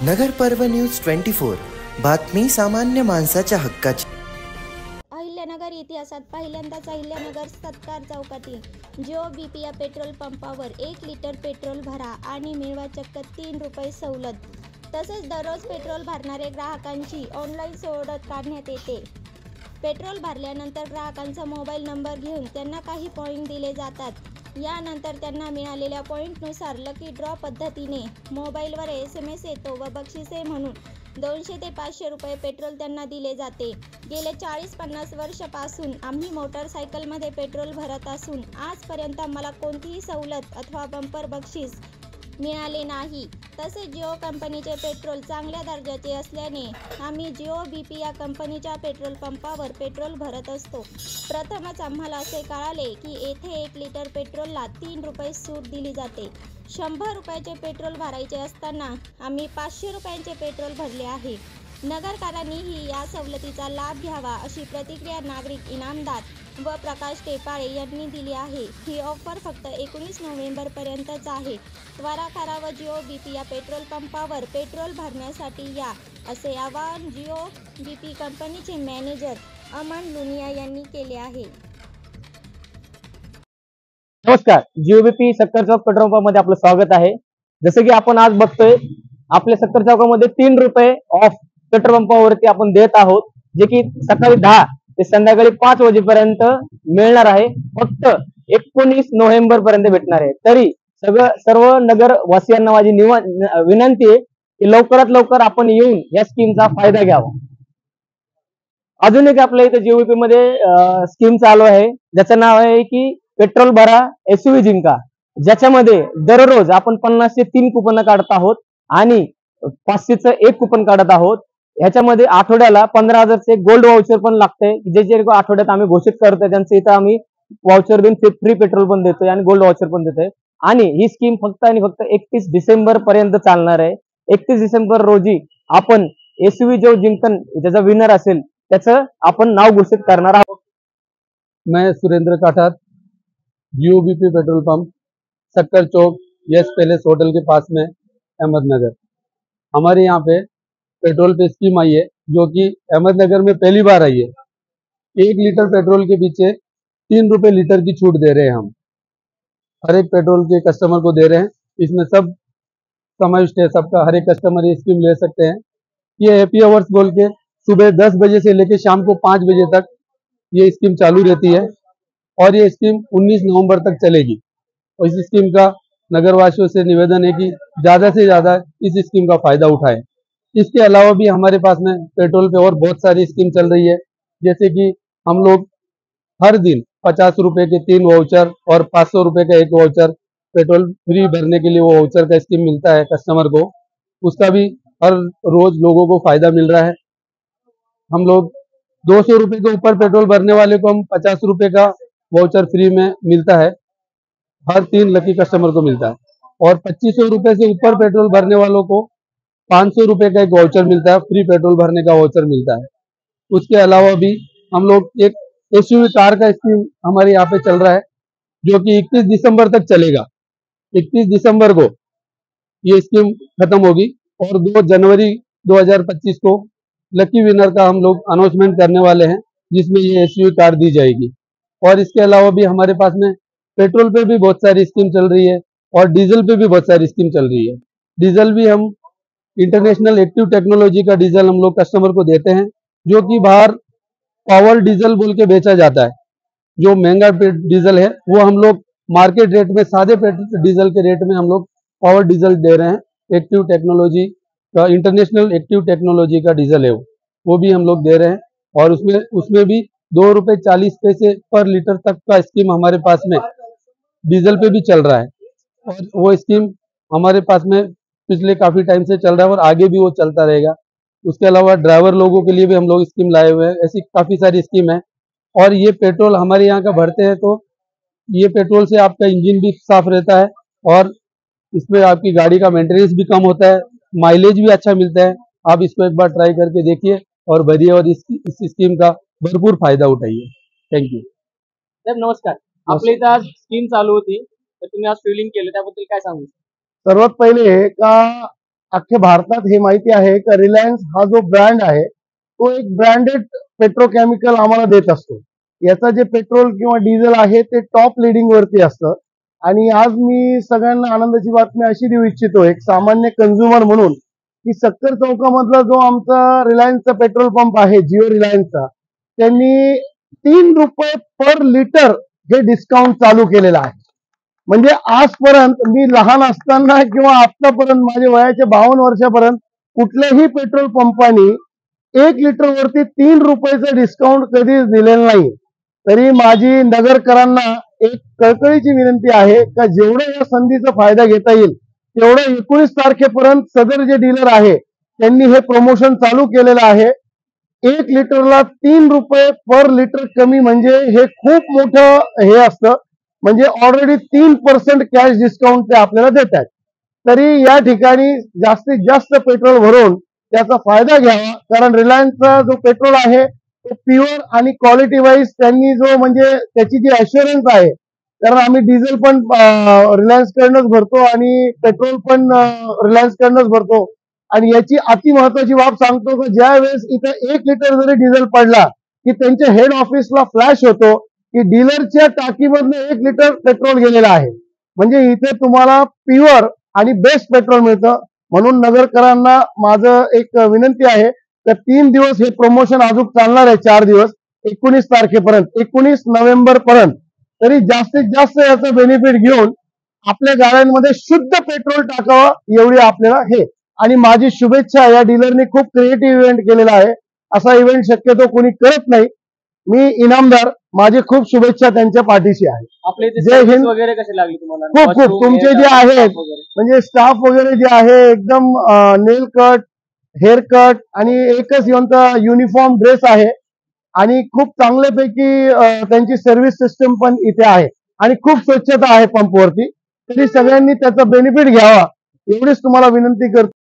नगर पर्व न्यूज 24 बातमी सामान्य माणसाच्या हक्काची। अहिल्यानगर इतिहासात पहिल्यांदाच अहिल्यानगर सत्कार चौकातील जिओ BP या पेट्रोल पंपावर 1 लिटर पेट्रोल भरा आणि मिळवा चक्क 3 रुपये सवलत। तसेच दररोज पेट्रोल भरणारे ग्राहकांची ऑनलाईन सोडत काढण्यात येते। पेट्रोल भरल्यानंतर ग्राहकांचा मोबाईल नंबर घेऊन त्यांना काही पॉइंट दिले जातात। यानंतर त्यांना मिळालेल्या पॉइंटनुसार लकी ड्रॉ पद्धतीने मोबाईलवर SMS येतो व बक्षिसे म्हणून 200 ते 500 रुपये पेट्रोल त्यांना दिले जाते। गेले 40-50 वर्षापासून आम्ही मोटरसायकलमध्ये पेट्रोल भरत असून आजपर्यंत मला कोणतीही सवलत अथवा बंपर बक्षीस मिळाले नाही। तसेच जिओ कंपनीचे पेट्रोल चांगल्या दर्जाचे असल्याने आम्ही जिओ BP या कंपनीच्या पेट्रोल पंपावर पेट्रोल भरत असतो। प्रथमच आम्हाला असे कळाले की येथे 1 लिटर पेट्रोलला 3 रुपये सूट दिली जाते। 100 रुपयाचे पेट्रोल भरायचे असताना आम्ही 500 रुपयांचे पेट्रोल भरले आहे। नगरकरांनीही या सवलतीचा लाभ घ्यावा अशी प्रतिक्रिया नागरिक इनामदार व प्रकाश टेपाळे यांनी दिली आहे। ही ऑफर फक्त 19 नोव्हेंबर पर्यंतच आहे। त्वरा करा व जिओ BP या पेट्रोल पंपावर पेट्रोल भरण्यासाठी या असे आवाहन जिओ BP कंपनीचे मॅनेजर अमन लुनिया यांनी केले आहे। नमस्कार, जिओ BP सक्कर चौक पेट्रोल पंपामध्ये आपलं स्वागत आहे। जसं की आपण आज बघतोय आपल्या सक्कर चौकामध्ये 3 रुपये ऑफ पेट्रोल पंपावरती आपण देत आहोत, जे की सकाळी 10 ते संध्याकाळी 5 वाजेपर्यंत मिळणार आहे। फक्त 19 नोव्हेंबर पर्यंत भेटणार आहे। तरी सर्व नगरवासियांना माझी विनंती आहे की लवकरात लवकर आपण येऊन या स्कीमचा फायदा घ्यावा। अजून एक आपल्या इथे जिओ BP मध्ये स्कीम चालू आहे, ज्याचं नाव आहे की पेट्रोल भरा SUV जिंका, ज्याच्यामध्ये दररोज आपण 50 चे 3 कुपन काढत आहोत आणि 500 चं 1 कुपन काढत आहोत। ह्याच्यामध्ये आठवड्याला 15,000 चे गोल्ड वाउचर पण लागते, जे आठवड्यात आम्ही घोषित करतोय त्यांचं इथं आम्ही वाउचर देऊन फ्री पेट्रोल पण देतोय आणि गोल्ड वाउचर पण देतोय। आणि ही स्कीम फक्त आणि फक्त 31 डिसेंबर पर्यंत चालणार आहे। 31 डिसेंबर रोजी आपण SUV जो जिंकन ज्याचा विनर असेल त्याचं आपण नाव घोषित करणार आहोत। मैं Surendra Kathat, Jio BP petrol pump, Sakkar Chowk, yes palace hotel के पास में, अहमदनगर। हमारे यहाँ पे पेट्रोल पे स्कीम आई है, जो कि अहमदनगर में पहली बार आई है। 1 लीटर पेट्रोल के पीछे 3 रुपए लीटर की छूट दे रहे हैं हम, हर एक पेट्रोल के कस्टमर को दे रहे हैं। इसमें सब समाविष्ट है, सबका हर एक कस्टमर ये स्कीम ले सकते हैं। ये हैप्पी आवर्स बोल के सुबह 10 बजे से लेकर शाम को 5 बजे तक ये स्कीम चालू रहती है और ये स्कीम 19 नवंबर तक चलेगी। और इस स्कीम का नगरवासियों से निवेदन है कि ज़्यादा से ज़्यादा इस स्कीम का फायदा उठाएं। इसके अलावा भी हमारे पास में पेट्रोल पे और बहुत सारी स्कीम चल रही है, जैसे कि हम लोग हर दिन 50 रुपए के 3 वाउचर और 500 रुपए का 1 वाउचर, पेट्रोल फ्री भरने के लिए वो वाउचर का स्कीम मिलता है कस्टमर को, उसका भी हर रोज लोगों को फायदा मिल रहा है। हम लोग 200 रुपए के ऊपर पेट्रोल भरने वाले को हम 50 रुपए का वाउचर फ्री में मिलता है, हर 3 लकी कस्टमर को मिलता है। और 2500 रुपए से ऊपर पेट्रोल भरने वालों को 500 रुपए का एक वाउचर मिलता है, फ्री पेट्रोल भरने का वाउचर मिलता है। उसके अलावा भी हम लोग एक SUV कार का स्कीम हमारे यहाँ पे चल रहा है, जो कि 31 दिसंबर तक चलेगा। 31 दिसंबर को ये स्कीम खत्म होगी और 2 जनवरी 2025 को लकी विनर का हम लोग अनाउंसमेंट करने वाले हैं, जिसमें ये SUV कार दी जाएगी। और इसके अलावा भी हमारे पास में पेट्रोल पे भी बहुत सारी स्कीम चल रही है और डीजल पे भी बहुत सारी स्कीम चल रही है। डीजल भी हम इंटरनेशनल एक्टिव टेक्नोलॉजी का डीजल हम लोग कस्टमर को देते हैं, जो कि बाहर पावर डीजल बोल के बेचा जाता है। जो महंगा डीजल है वो हम लोग मार्केट रेट में, सादे डीजल के रेट में हम लोग पावर डीजल दे रहे हैं। एक्टिव टेक्नोलॉजी का, इंटरनेशनल एक्टिव टेक्नोलॉजी का डीजल है वो भी हम लोग दे रहे हैं। और उसमें भी 2 रुपए 40 पैसे पर लीटर तक का स्कीम हमारे पास में डीजल पे भी चल रहा है। और वो स्कीम हमारे पास में पिछले काफी टाइम से चल रहा है और आगे भी वो चलता रहेगा। उसके अलावा ड्राइवर लोगों के लिए भी हम लोग स्कीम लाए हुए हैं। ऐसी काफी सारी स्कीम है। और ये पेट्रोल हमारे यहाँ का भरते हैं तो ये पेट्रोल से आपका इंजन भी साफ रहता है और इसमें आपकी गाड़ी का मेंटेनेंस भी कम होता है, माइलेज भी अच्छा मिलता है। आप इसको एक बार ट्राई करके देखिए और भरिए और इस स्कीम का भरपूर फायदा उठाइए। Thank you. साहेब नमस्कार, आपल्या इथं आज स्कीम चालू होती, तर तुम्ही आज फिलिंग केलं, त्याबद्दल काय सांगू? सर्वात पहिले का अख्ख्या भारतात हे माहिती आहे का रिलायन्स हा जो ब्रँड आहे तो एक ब्रँडेड पेट्रोकेमिकल आम्हाला देत असतो. याचा जे पेट्रोल किंवा डिझेल आहे ते टॉप लिडिंग वरती असतं. आणि आज मी सगळ्यांना आनंदाची बातमी अशी देऊ इच्छितो एक सामान्य कंझ्युमर म्हणून की सक्कर चौकामधला जो आमचा रिलायन्सचा पेट्रोल पंप आहे जिओ रिलायन्सचा, त्यांनी 3 रुपये पर लिटर हे डिस्काउंट चालू केलेलं आहे. म्हणजे आजपर्यंत मी लहान असताना किंवा आतापर्यंत माझ्या वयाच्या 52 वर्षापर्यंत कुठल्याही पेट्रोल पंपानी 1 लिटर वरती 3 रुपयाचं डिस्काउंट कधीच दिलेलं नाही. तरी माझी नगरकरांना एक कळकळीची विनंती आहे का जेवढं या संधीचा फायदा घेता येईल तेवढं 19 तारखेपर्यंत सदर जे डीलर आहे त्यांनी हे प्रमोशन चालू केलेलं आहे. 1 लिटरला 3 रुपये पर लिटर कमी म्हणजे हे खूप मोठं हे असतं. म्हणजे ऑलरेडी 3% कॅश डिस्काउंट ते आपल्याला देत आहेत. तरी या ठिकाणी जास्तीत जास्त पेट्रोल भरून त्याचा फायदा घ्यावा, कारण रिलायन्सचा जो पेट्रोल आहे तो प्युअर आणि क्वालिटी वाईज त्यांनी जो म्हणजे त्याची जी ॲश्युरन्स आहे, कारण आम्ही डिझेल पण रिलायन्स कडनंच भरतो आणि पेट्रोल पण रिलायन्स कडनंच भरतो. आणि याची अति महत्वाची बाब सांगतो की ज्या वेळेस इथं 1 लिटर जरी डिझेल पडला की त्यांच्या हेड ऑफिसला फ्लॅश होतो की डीलरच्या टाकीमधनं 1 लिटर पेट्रोल गेलेलं आहे. म्हणजे इथे तुम्हाला प्युअर आणि बेस्ट पेट्रोल मिळतं. म्हणून नगरकरांना माझं एक विनंती आहे तर 3 दिवस हे प्रमोशन अजून चालणार आहे, 4 दिवस 19 तारखेपर्यंत, 19 नोव्हेंबर पर्यंत. तरी जास्तीत जास्त याचं बेनिफिट घेऊन आपल्या गाड्यांमध्ये शुद्ध पेट्रोल टाकावं एवढी आपल्याला हे. आणि माझी शुभेच्छा, या डीलरने खूप क्रिएटिव्ह इव्हेंट केलेला आहे. असा इव्हेंट शक्यतो कोणी करत नाही. मी इनामदार, माझी खूप शुभेच्छा त्यांच्या पाठीशी आहे. आपले इथे जय सर्व्हिस हिंद. वगैरे कशी लागली तुम्हाला? खूप खूप Washroom, तुमचे hair जे cut, आहेत staff वगैरे. म्हणजे स्टाफ वगैरे जे आहे एकदम नेल कट, हेअर कट आणि एकच युनिफॉर्म ड्रेस आहे. आणि खूप चांगल्यापैकी त्यांची सर्व्हिस सिस्टम पण इथे आहे आणि खूप स्वच्छता आहे पंपवरती. तरी सगळ्यांनी त्याचा बेनिफिट घ्यावा एवढीच तुम्हाला विनंती करतो.